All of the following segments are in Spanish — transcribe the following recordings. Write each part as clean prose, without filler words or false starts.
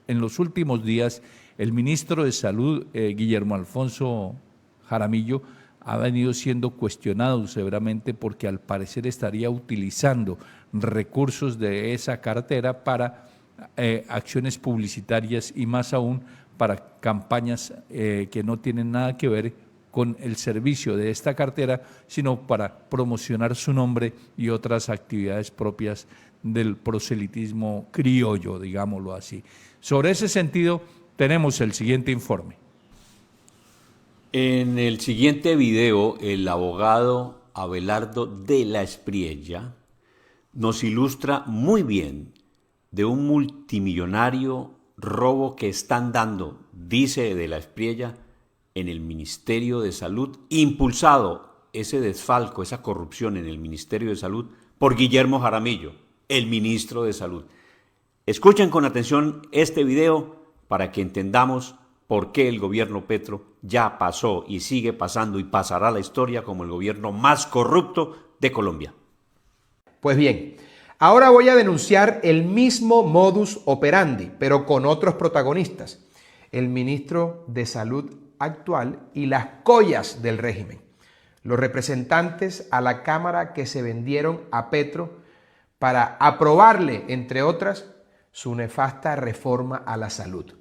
en los últimos días el ministro de Salud, Guillermo Alfonso Jaramillo, ha venido siendo cuestionado severamente porque al parecer estaría utilizando recursos de esa cartera para acciones publicitarias y más aún para campañas que no tienen nada que ver con el servicio de esta cartera, sino para promocionar su nombre y otras actividades propias del proselitismo criollo, digámoslo así. Sobre ese sentido, tenemos el siguiente informe. En el siguiente video, el abogado Abelardo de la Espriella nos ilustra muy bien de un multimillonario robo que están dando, dice de la Espriella, en el Ministerio de Salud, impulsado ese desfalco, esa corrupción en el Ministerio de Salud por Guillermo Jaramillo, el ministro de Salud. Escuchen con atención este video para que entendamos por qué el gobierno Petro ya pasó y sigue pasando y pasará a la historia como el gobierno más corrupto de Colombia. Pues bien, ahora voy a denunciar el mismo modus operandi, pero con otros protagonistas, el ministro de Salud actual y las collas del régimen, los representantes a la Cámara que se vendieron a Petro para aprobarle, entre otras, su nefasta reforma a la salud.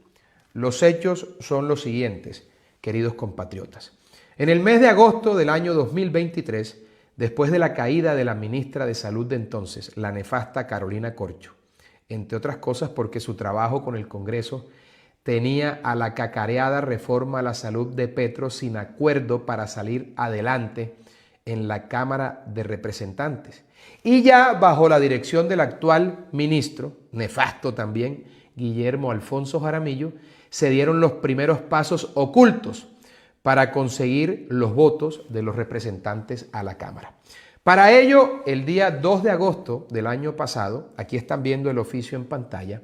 Los hechos son los siguientes, queridos compatriotas. En el mes de agosto del año 2023, después de la caída de la ministra de Salud de entonces, la nefasta Carolina Corcho, entre otras cosas porque su trabajo con el Congreso tenía a la cacareada reforma a la salud de Petro sin acuerdo para salir adelante en la Cámara de Representantes. Y ya bajo la dirección del actual ministro, nefasto también, Guillermo Alfonso Jaramillo, se dieron los primeros pasos ocultos para conseguir los votos de los representantes a la Cámara. Para ello, el día 2 de agosto del año pasado, aquí están viendo el oficio en pantalla,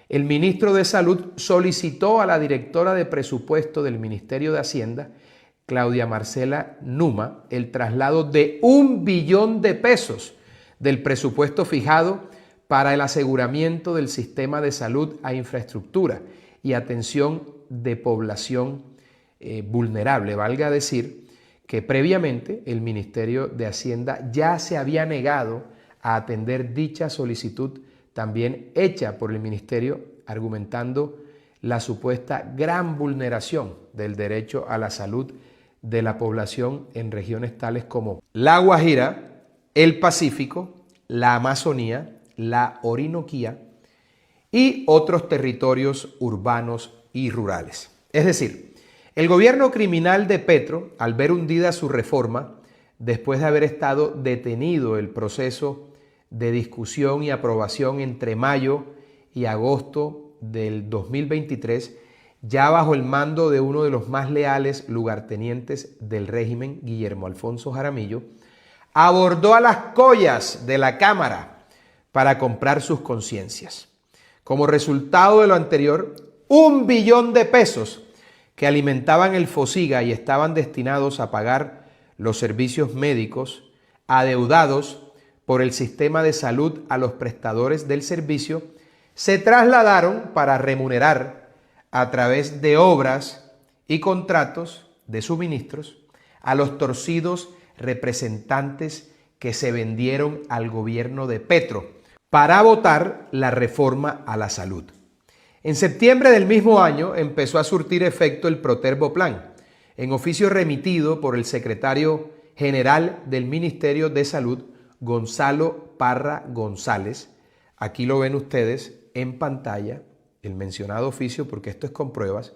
el ministro de Salud solicitó a la directora de presupuesto del Ministerio de Hacienda, Claudia Marcela Numa, el traslado de 1 billón de pesos del presupuesto fijado para el aseguramiento del sistema de salud a infraestructura y atención de población vulnerable. Valga decir que previamente el Ministerio de Hacienda ya se había negado a atender dicha solicitud también hecha por el Ministerio, argumentando la supuesta gran vulneración del derecho a la salud de la población en regiones tales como La Guajira, el Pacífico, la Amazonía, la Orinoquía y otros territorios urbanos y rurales. Es decir, el gobierno criminal de Petro, al ver hundida su reforma, después de haber estado detenido el proceso de discusión y aprobación entre mayo y agosto del 2023, ya bajo el mando de uno de los más leales lugartenientes del régimen, Guillermo Alfonso Jaramillo, abordó a las collas de la Cámara para comprar sus conciencias. Como resultado de lo anterior, 1 billón de pesos que alimentaban el FOSIGA y estaban destinados a pagar los servicios médicos adeudados por el sistema de salud a los prestadores del servicio, se trasladaron para remunerar a través de obras y contratos de suministros a los torcidos representantes que se vendieron al gobierno de Petro para votar la reforma a la salud. En septiembre del mismo año empezó a surtir efecto el Protervo Plan, en oficio remitido por el secretario general del Ministerio de Salud, Gonzalo Parra González. Aquí lo ven ustedes en pantalla, el mencionado oficio, porque esto es con pruebas.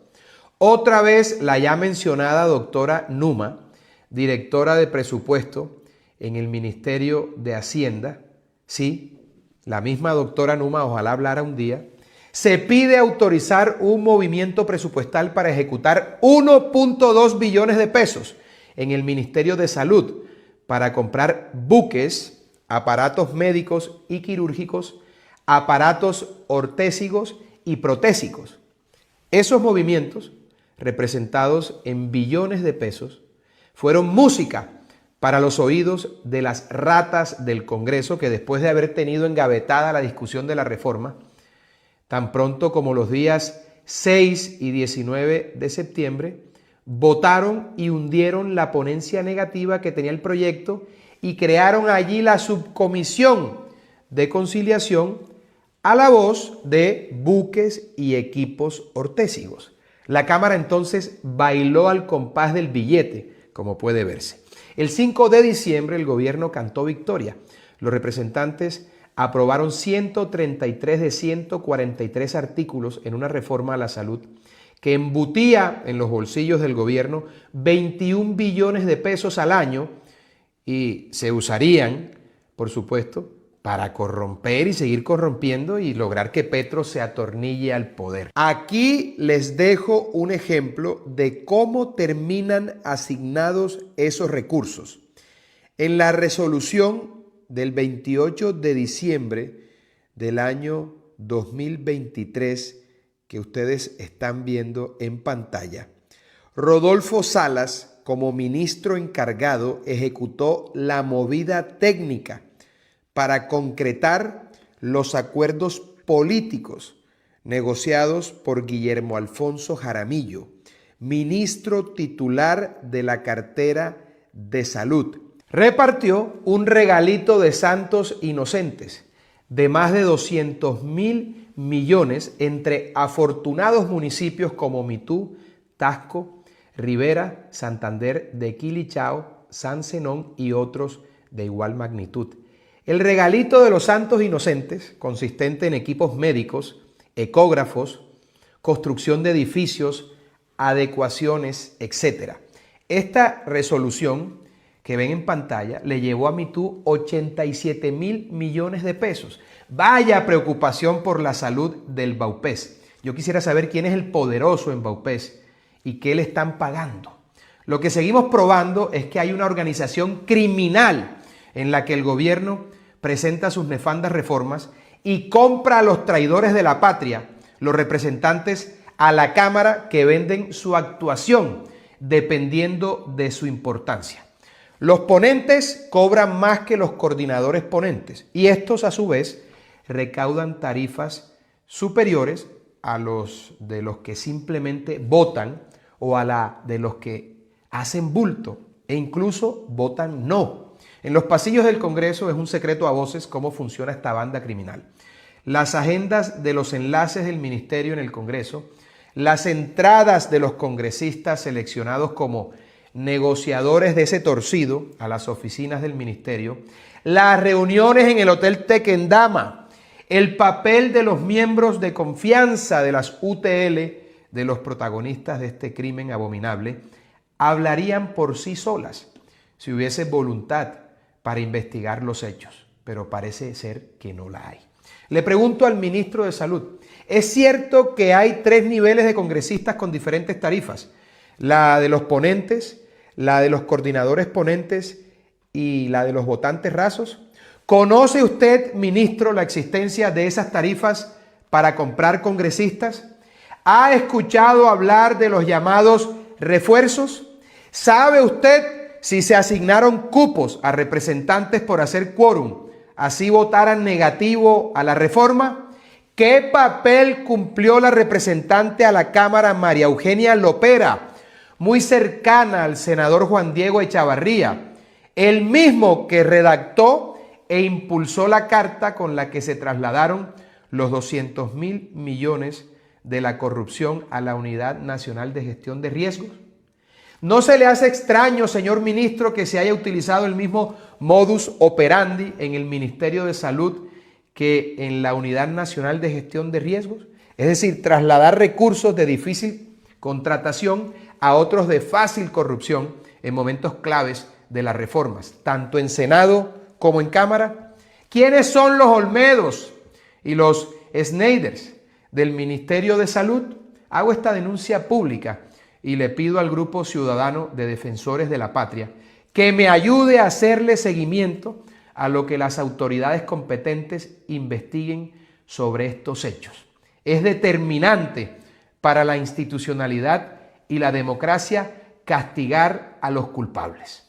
Otra vez la ya mencionada doctora Numa, directora de presupuesto en el Ministerio de Hacienda. Sí, la misma doctora Numa, ojalá hablara un día. Se pide autorizar un movimiento presupuestal para ejecutar 1.2 billones de pesos en el Ministerio de Salud para comprar buques, aparatos médicos y quirúrgicos, aparatos ortésicos y protésicos. Esos movimientos, representados en billones de pesos, fueron música para los oídos de las ratas del Congreso que, después de haber tenido engavetada la discusión de la reforma, tan pronto como los días 6 y 19 de septiembre, votaron y hundieron la ponencia negativa que tenía el proyecto y crearon allí la subcomisión de conciliación a la voz de buques y equipos ortésigos. La Cámara entonces bailó al compás del billete, como puede verse. El 5 de diciembre el gobierno cantó victoria. Los representantes aprobaron 133 de 143 artículos en una reforma a la salud que embutía en los bolsillos del gobierno 21 billones de pesos al año y se usarían, por supuesto, para corromper y seguir corrompiendo y lograr que Petro se atornille al poder. Aquí les dejo un ejemplo de cómo terminan asignados esos recursos. En la resolución del 28 de diciembre del año 2023 que ustedes están viendo en pantalla, Rodolfo Salas, como ministro encargado, ejecutó la movida técnica para concretar los acuerdos políticos negociados por Guillermo Alfonso Jaramillo, ministro titular de la cartera de Salud. Repartió un regalito de santos inocentes de más de 200.000 millones entre afortunados municipios como Mitú, Tasco, Rivera, Santander de Quilichao, San Zenón y otros de igual magnitud. El regalito de los santos inocentes, consistente en equipos médicos, ecógrafos, construcción de edificios, adecuaciones, etc. Esta resolución que ven en pantalla le llevó a Mitú 87.000 millones de pesos. Vaya preocupación por la salud del Baupés. Yo quisiera saber quién es el poderoso en Baupés y qué le están pagando. Lo que seguimos probando es que hay una organización criminal en la que el gobierno presenta sus nefandas reformas y compra a los traidores de la patria, los representantes a la Cámara que venden su actuación dependiendo de su importancia. Los ponentes cobran más que los coordinadores ponentes y estos a su vez recaudan tarifas superiores a los de los que simplemente votan o a la de los que hacen bulto e incluso votan no. En los pasillos del Congreso es un secreto a voces cómo funciona esta banda criminal. Las agendas de los enlaces del ministerio en el Congreso, las entradas de los congresistas seleccionados como negociadores de ese torcido a las oficinas del ministerio, las reuniones en el Hotel Tequendama, el papel de los miembros de confianza de las UTL, de los protagonistas de este crimen abominable, hablarían por sí solas si hubiese voluntad para investigar los hechos, pero parece ser que no la hay. Le pregunto al ministro de Salud, ¿es cierto que hay 3 niveles de congresistas con diferentes tarifas? La de los ponentes, la de los coordinadores ponentes y la de los votantes rasos. ¿Conoce usted, ministro, la existencia de esas tarifas para comprar congresistas? ¿Ha escuchado hablar de los llamados refuerzos? ¿Sabe usted si se asignaron cupos a representantes por hacer quórum, así votaran negativo a la reforma? ¿Qué papel cumplió la representante a la Cámara María Eugenia Lopera, muy cercana al senador Juan Diego Echavarría, el mismo que redactó e impulsó la carta con la que se trasladaron los 200.000 millones de la corrupción a la Unidad Nacional de Gestión de Riesgos? ¿No se le hace extraño, señor ministro, que se haya utilizado el mismo modus operandi en el Ministerio de Salud que en la Unidad Nacional de Gestión de Riesgos? Es decir, trasladar recursos de difícil contratación a otros de fácil corrupción en momentos claves de las reformas, tanto en Senado como en Cámara. ¿Quiénes son los Olmedos y los Schneiders del Ministerio de Salud? Hago esta denuncia pública y le pido al Grupo Ciudadano de Defensores de la Patria que me ayude a hacerle seguimiento a lo que las autoridades competentes investiguen sobre estos hechos. Es determinante para la institucionalidad y la democracia castigar a los culpables.